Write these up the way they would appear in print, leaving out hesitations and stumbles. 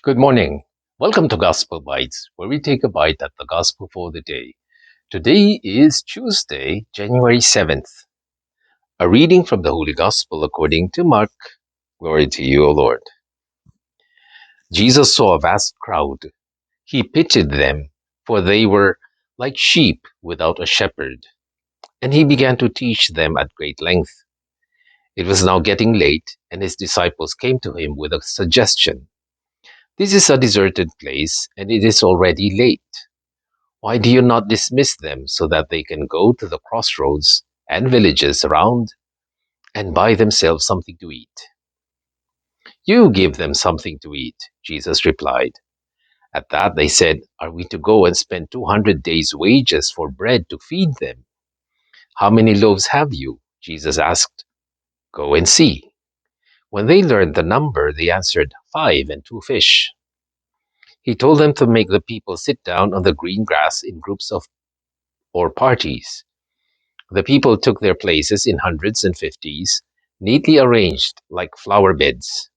Good morning. Welcome to Gospel Bytes, where we take a bite at the Gospel for the day. Today is Tuesday, January 7th. A reading from the Holy Gospel according to Mark. Glory to you, O Lord. Jesus saw a vast crowd. He pitied them, for they were like sheep without a shepherd, and he began to teach them at great length. It was now getting late, and his disciples came to him with a suggestion. This is a deserted place, and it is already late. Why do you not dismiss them so that they can go to the crossroads and villages around and buy themselves something to eat? You give them something to eat, Jesus replied. At that they said, Are we to go and spend 200 days' wages for bread to feed them? How many loaves have you? Jesus asked. Go and see. When they learned the number, they answered, 5 and 2 fish. He told them to make the people sit down on the green grass in groups of or parties. The people took their places in hundreds and fifties, neatly arranged like flower beds.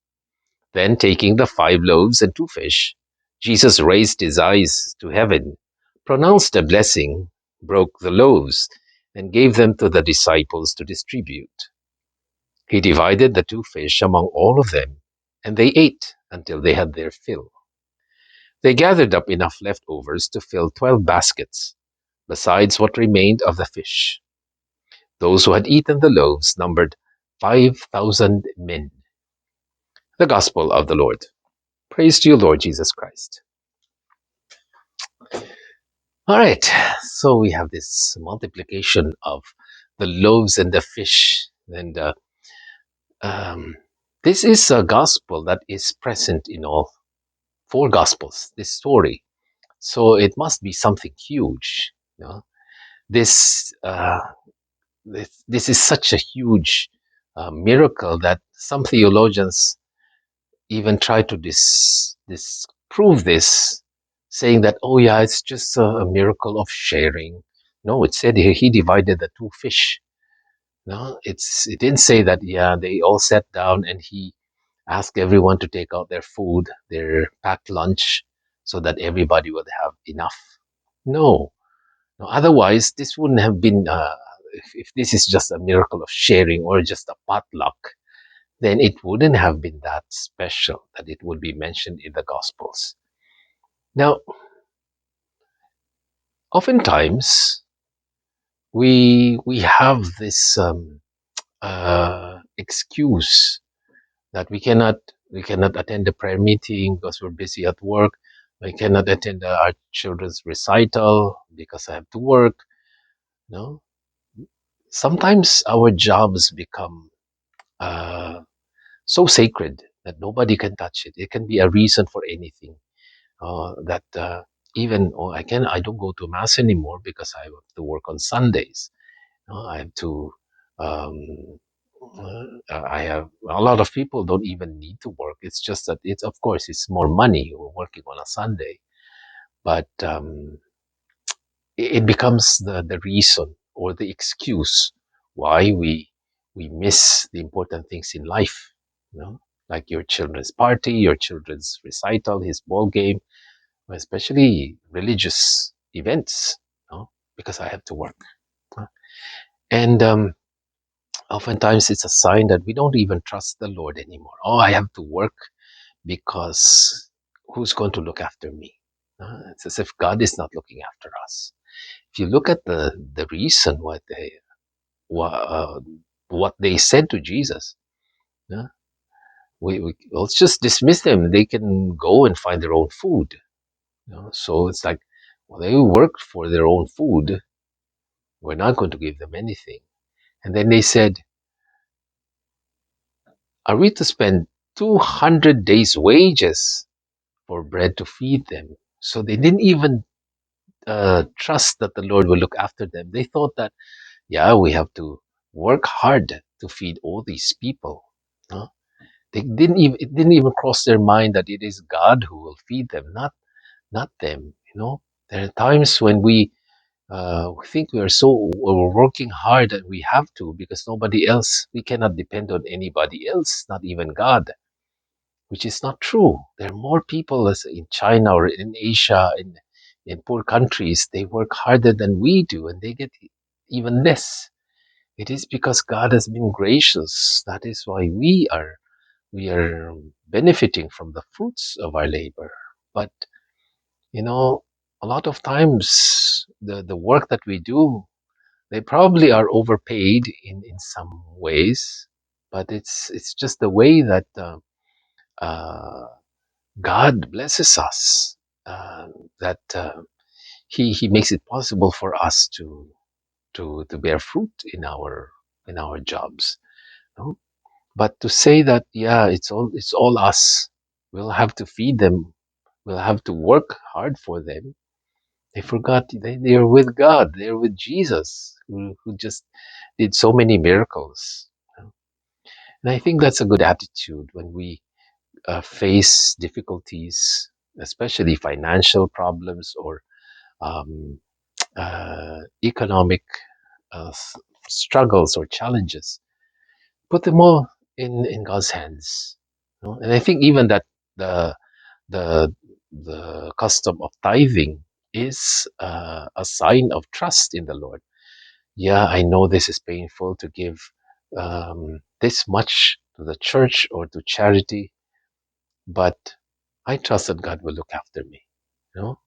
Then, taking the 5 loaves and 2 fish, Jesus raised his eyes to heaven, pronounced a blessing, broke the loaves, and gave them to the disciples to distribute. He divided the 2 fish among all of them, and they ate until they had their fill. They gathered up enough leftovers to fill 12 baskets, besides what remained of the fish. Those who had eaten the loaves numbered 5,000 men. The Gospel of the Lord. Praise to you, Lord Jesus Christ. All right, so we have this multiplication of the loaves and the fish. And um, this is a gospel that is present in all 4 Gospels, this story. So it must be something huge. You know? This, this is such a huge miracle that some theologians even try to disprove this, saying that, oh yeah, it's just a miracle of sharing. No, it said he divided the 2 fish. No, it didn't say that, yeah, they all sat down and he asked everyone to take out their food, their packed lunch, so that everybody would have enough. No, no, otherwise this wouldn't have been, if this is just a miracle of sharing or just a potluck, then it wouldn't have been that special that it would be mentioned in the Gospels. Now, oftentimes we have this excuse that we cannot attend a prayer meeting because we're busy at work. We cannot attend our children's recital because I have to work. No, sometimes our jobs become uh, so sacred that nobody can touch it. It can be a reason for anything. That even I don't go to mass anymore because I have to work on Sundays. I have to. I have a lot of people don't even need to work. It's just that it's, of course, it's more money working on a Sunday, but it becomes the reason or the excuse why we miss the important things in life. You know, like your children's party, your children's recital, his ball game, especially religious events, because I have to work. And oftentimes it's a sign that we don't even trust the Lord anymore. Oh, I have to work because who's going to look after me? It's as if God is not looking after us. If you look at the reason what they said to Jesus, uh, let's just dismiss them. They can go and find their own food. So it's like, well, they worked for their own food. We're not going to give them anything. And then they said, are we to spend 200 days' wages for bread to feed them? So they didn't even trust that the Lord will look after them. They thought that, yeah, we have to work hard to feed all these people. No? It didn't even cross their mind that it is God who will feed them, not them. There are times when we think we're working hard and we have to because nobody else, we cannot depend on anybody else, not even God. which is not true. There are more people as in China or in Asia, in poor countries. They work harder than we do, and they get even less. It is because God has been gracious. That is why we are benefiting from the fruits of our labor. But you know, a lot of times the work that we do, they probably are overpaid in some ways, but it's just the way that uh, God blesses us, uh, that he makes it possible for us to bear fruit in our jobs. No? But to say that, yeah, it's all us, we'll have to feed them, we'll have to work hard for them. They forgot they're with God, they're with Jesus, who just did so many miracles. And I think that's a good attitude when we face difficulties, especially financial problems or um, economic uh, s- struggles or challenges. Put them all in God's hands. And I think even that the the the custom of tithing is a sign of trust in the Lord. Yeah, I know this is painful to give this much to the church or to charity, but I trust that God will look after me. You know,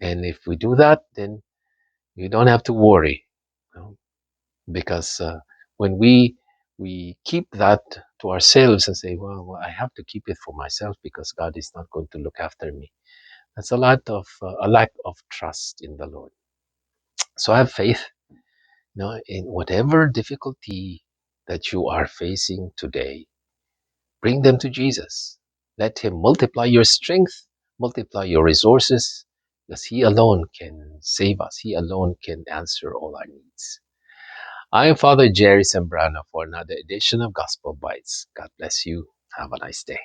and if we do that, then you don't have to worry. You know? Because when we keep that to ourselves and say, well, I have to keep it for myself because God is not going to look after me. That's a lack of trust in the Lord. So have faith, in whatever difficulty that you are facing today. Bring them to Jesus. Let Him multiply your strength, multiply your resources, because He alone can save us. He alone can answer all our needs. I am Father Jerry Sembrano for another edition of Gospel Bites. God bless you. Have a nice day.